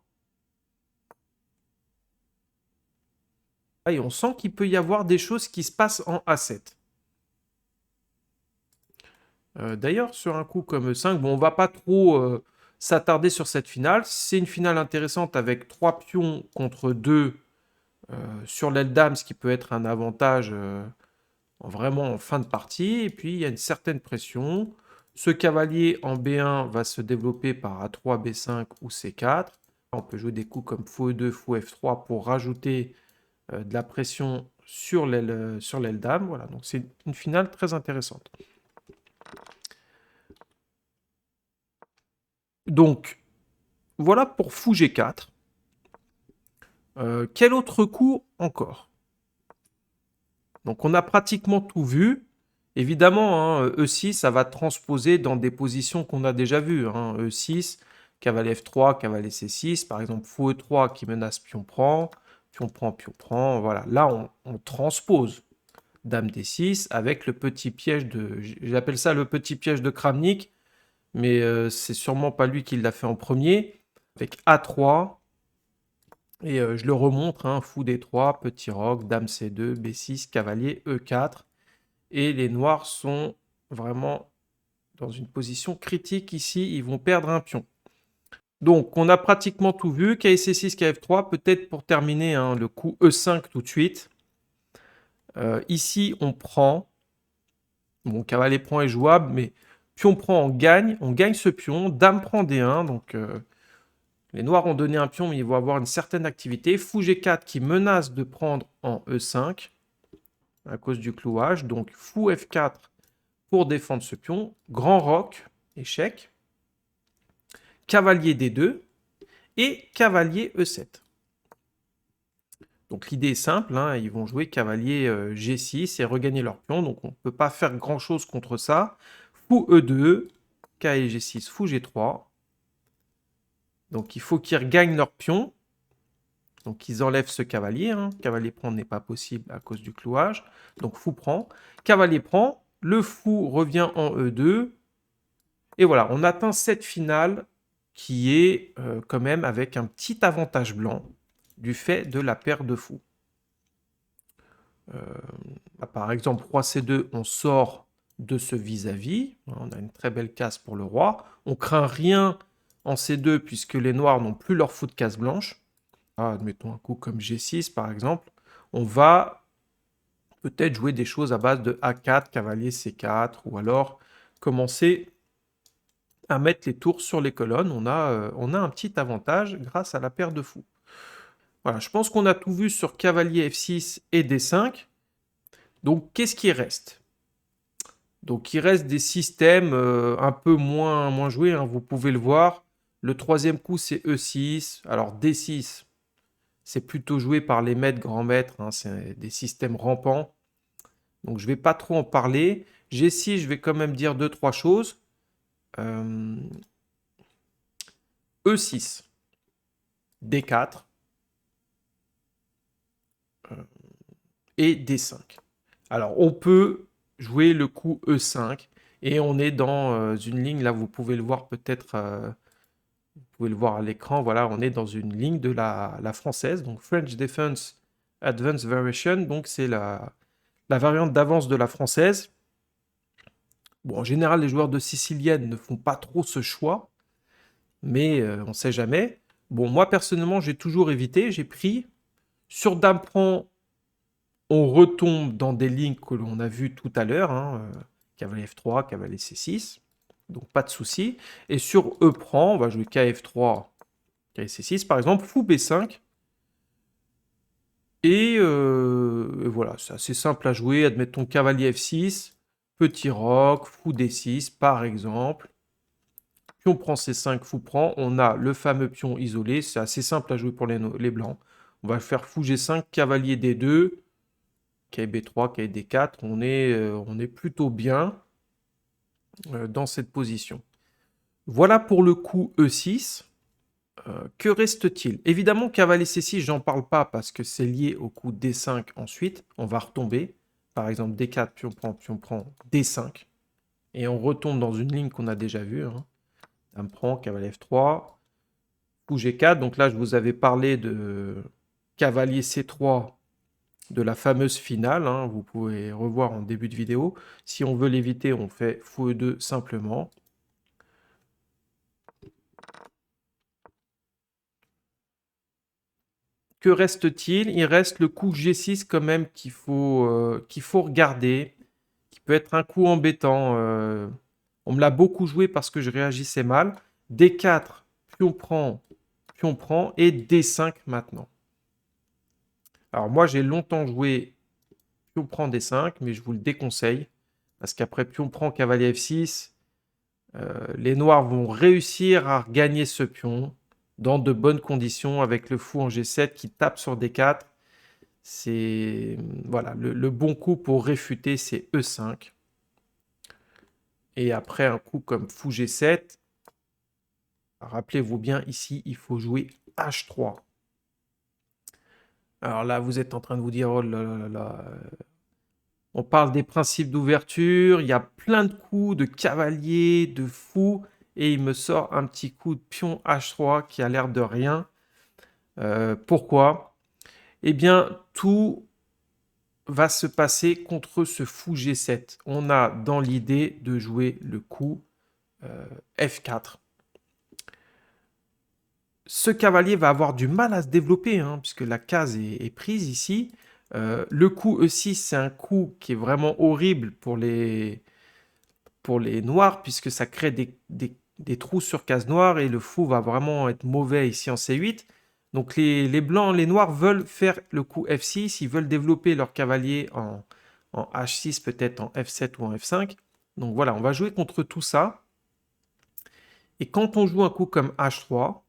Et on sent qu'il peut y avoir des choses qui se passent en A7. D'ailleurs, sur un coup comme E5, bon, on va pas trop s'attarder sur cette finale. C'est une finale intéressante avec 3 pions contre 2 sur l'aile dame, ce qui peut être un avantage vraiment en fin de partie. Et puis, il y a une certaine pression. Ce cavalier en B1 va se développer par A3, B5 ou C4. On peut jouer des coups comme fou E2, fou F3 pour rajouter de la pression sur l'aile dame. Voilà, donc c'est une finale très intéressante. Donc, voilà pour fou G4. Quel autre coup encore? Donc, on a pratiquement tout vu. Évidemment, hein, E6, ça va transposer dans des positions qu'on a déjà vues. Hein. E6, cavalier F3, cavalier C6. Par exemple, fou E3 qui menace pion prend, pion prend, pion prend. Voilà, là, on transpose dame D6 avec le petit piège de... J'appelle ça le petit piège de Kramnik, mais c'est sûrement pas lui qui l'a fait en premier. Avec A3, et je le remontre, hein, fou D3, petit roc, dame C2, B6, cavalier E4. Et les noirs sont vraiment dans une position critique ici, ils vont perdre un pion. Donc on a pratiquement tout vu, KC6, KF3, peut-être pour terminer hein, le coup E5 tout de suite. Ici on prend, bon cavalier prend est jouable, mais pion prend on gagne ce pion, dame prend D1, donc les noirs ont donné un pion mais ils vont avoir une certaine activité. Fou G4 qui menace de prendre en E5 à cause du clouage, donc fou F4 pour défendre ce pion, grand roc, échec, cavalier D2 et cavalier E7. Donc l'idée est simple, hein, ils vont jouer cavalier G6 et regagner leur pion, donc on ne peut pas faire grand chose contre ça. Fou E2, cavalier G6, fou G3. Donc il faut qu'ils regagnent leur pion. Donc ils enlèvent ce cavalier, hein. Cavalier prend n'est pas possible à cause du clouage. Donc fou prend, cavalier prend, le fou revient en E2. Et voilà, on atteint cette finale qui est quand même avec un petit avantage blanc du fait de la paire de fous. Par exemple, roi C2, on sort de ce vis-à-vis. On a une très belle case pour le roi. On craint rien en C2 puisque les noirs n'ont plus leur fou de case blanche. Admettons un coup comme G6 par exemple. On va peut-être jouer des choses à base de A4, cavalier C4 ou alors commencer à mettre les tours sur les colonnes. On a un petit avantage grâce à la paire de fous. Voilà, je pense qu'on a tout vu sur cavalier F6 et D5. Donc, qu'est-ce qui reste? Donc, il reste des systèmes un peu moins joués, hein, vous pouvez le voir. Le troisième coup, c'est E6. Alors, D6, c'est plutôt joué par les maîtres, grands maîtres. Hein, c'est des systèmes rampants. Donc, je ne vais pas trop en parler. G6, je vais quand même dire 2-3 choses. E6, D4 et D5. Alors, on peut jouer le coup E5. Et on est dans une ligne, là vous pouvez le voir peut-être, vous pouvez le voir à l'écran, voilà, on est dans une ligne de la française, donc French Defense Advanced Variation, donc c'est la variante d'avance de la française. Bon, en général, les joueurs de sicilienne ne font pas trop ce choix, mais on ne sait jamais. Bon, moi personnellement, j'ai toujours évité, j'ai pris. Sur dame prend, on retombe dans des lignes que l'on a vues tout à l'heure, hein, cavalier F3, cavalier C6, donc pas de souci. Et sur E prend, on va jouer KF3, cavalier C6 par exemple, fou B5. Et voilà, c'est assez simple à jouer. Admettons cavalier F6, petit roc, fou D6 par exemple. Pion prend C5, fou prend. On a le fameux pion isolé. C'est assez simple à jouer pour les blancs. On va faire fou G5, cavalier D2, cavalier B3, cavalier D4. On est plutôt bien dans cette position. Voilà pour le coup E6. Que reste-t-il? Évidemment, cavalier C6, j'en parle pas parce que c'est lié au coup D5 ensuite. On va retomber. Par exemple, D4, pion prend, D5. Et on retombe dans une ligne qu'on a déjà vue. Hein. Dame prend, cavalier F3, fou G4. Donc là, je vous avais parlé de cavalier C3, de la fameuse finale. Hein. Vous pouvez revoir en début de vidéo. Si on veut l'éviter, on fait fou E2 simplement. Que reste-t-il? Il reste le coup G6 quand même qu'il faut regarder, qui peut être un coup embêtant. On me l'a beaucoup joué parce que je réagissais mal. D4, pion prend, et D5 maintenant. Alors moi j'ai longtemps joué pion prend D5, mais je vous le déconseille, parce qu'après pion prend cavalier F6, les noirs vont réussir à gagner ce pion dans de bonnes conditions avec le fou en G7 qui tape sur D4. C'est voilà, le bon coup pour réfuter, c'est E5. Et après un coup comme fou G7, rappelez-vous bien ici, il faut jouer H3. Alors là, vous êtes en train de vous dire, oh là là là là. On parle des principes d'ouverture, il y a plein de coups de cavalier, de fou, et il me sort un petit coup de pion H3 qui a l'air de rien. Pourquoi? Eh bien, tout va se passer contre ce fou G7. On a dans l'idée de jouer le coup F4. Ce cavalier va avoir du mal à se développer, hein, puisque la case est prise ici. Le coup E6, c'est un coup qui est vraiment horrible pour les noirs, puisque ça crée des trous sur case noire, et le fou va vraiment être mauvais ici en C8. Donc les blancs, les noirs veulent faire le coup F6, ils veulent développer leur cavalier en H6, peut-être en F7 ou en F5. Donc voilà, on va jouer contre tout ça. Et quand on joue un coup comme H3,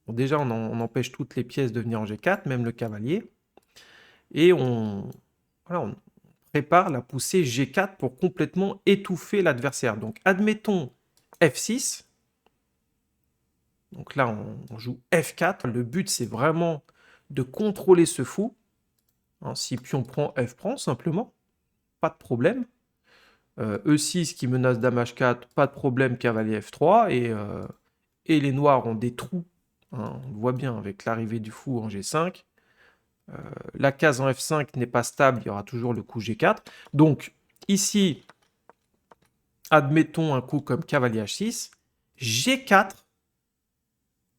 bon, déjà on empêche toutes les pièces de venir en G4, même le cavalier. Et voilà, on prépare la poussée G4 pour complètement étouffer l'adversaire. Donc admettons F6. Donc là, on joue F4. Le but, c'est vraiment de contrôler ce fou. Hein, si pion prend, F prend, simplement. Pas de problème. E6 qui menace dame H4, pas de problème, cavalier F3. Et les noirs ont des trous. Hein, on le voit bien avec l'arrivée du fou en G5. La case en F5 n'est pas stable, il y aura toujours le coup G4. Donc, ici, admettons un coup comme cavalier H6. G4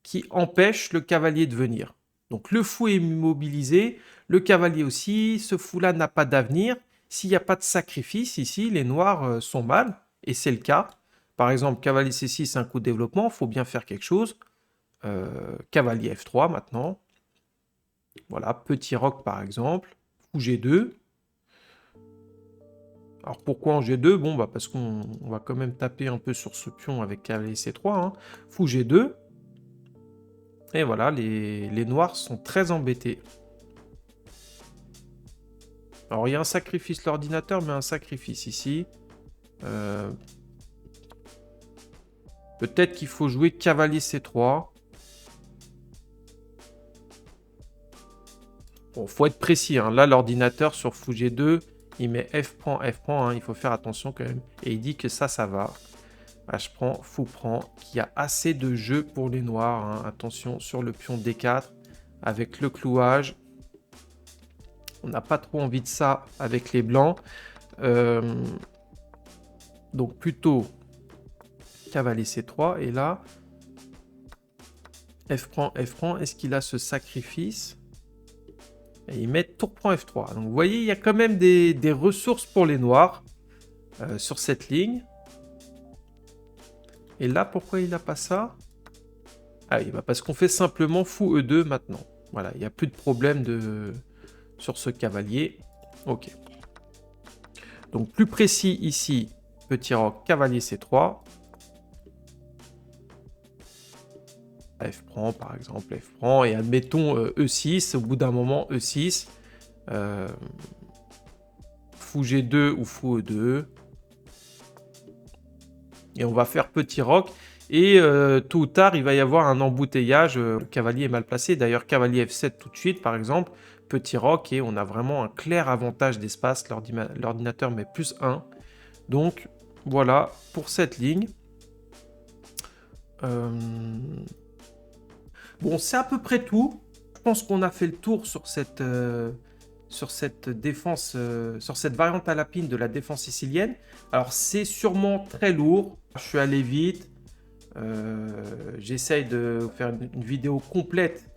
qui empêche le cavalier de venir. Donc le fou est immobilisé, le cavalier aussi, ce fou-là n'a pas d'avenir. S'il n'y a pas de sacrifice ici, les noirs sont mal, et c'est le cas. Par exemple, cavalier C6, un coup de développement, il faut bien faire quelque chose. Cavalier F3 maintenant. Voilà, petit roc par exemple. Fou G2. Alors pourquoi en G2? Bon, bah parce qu'on va quand même taper un peu sur ce pion avec cavalier C3. Hein. Fou G2. Et voilà, les noirs sont très embêtés. Alors, il y a un sacrifice l'ordinateur, mais un sacrifice ici. Peut-être qu'il faut jouer cavalier C3. Bon, faut être précis. Hein. Là, l'ordinateur sur fou G2, il met F prend, hein, il faut faire attention quand même. Et il dit que ça va. H prend, fou prend, qu'il y a assez de jeu pour les noirs. Hein. Attention sur le pion D4 avec le clouage. On n'a pas trop envie de ça avec les blancs. Donc plutôt cavalier C3. Et là, F prend. Est-ce qu'il a ce sacrifice? Et il met tour prend F3. Donc vous voyez, il y a quand même des ressources pour les noirs sur cette ligne. Et là, pourquoi il n'a pas ça? Ah oui, bah parce qu'on fait simplement fou E2 maintenant. Voilà, il n'y a plus de problème sur ce cavalier. Ok. Donc plus précis ici, petit roc, cavalier C3. F prend par exemple, F prend, et admettons E6, au bout d'un moment E6, fou G2 ou fou E2. Et on va faire petit roc. Et tôt ou tard, il va y avoir un embouteillage. Le cavalier est mal placé. D'ailleurs, cavalier F7 tout de suite, par exemple. Petit roc. Et on a vraiment un clair avantage d'espace. L'ordinateur met +1. Donc, voilà pour cette ligne. Bon, c'est à peu près tout. Je pense qu'on a fait le tour sur cette défense, sur cette variante à lapine de la défense sicilienne. Alors, c'est sûrement très lourd. Je suis allé vite. J'essaye de faire une vidéo complète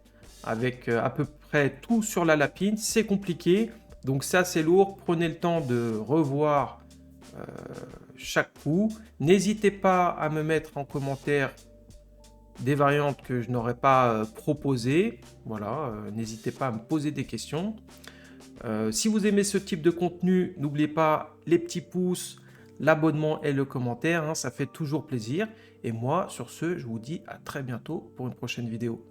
avec à peu près tout sur la lapine. C'est compliqué, donc c'est assez lourd. Prenez le temps de revoir chaque coup. N'hésitez pas à me mettre en commentaire des variantes que je n'aurais pas proposées. Voilà, n'hésitez pas à me poser des questions. Si vous aimez ce type de contenu, n'oubliez pas les petits pouces, l'abonnement et le commentaire, hein, ça fait toujours plaisir. Et moi, sur ce, je vous dis à très bientôt pour une prochaine vidéo.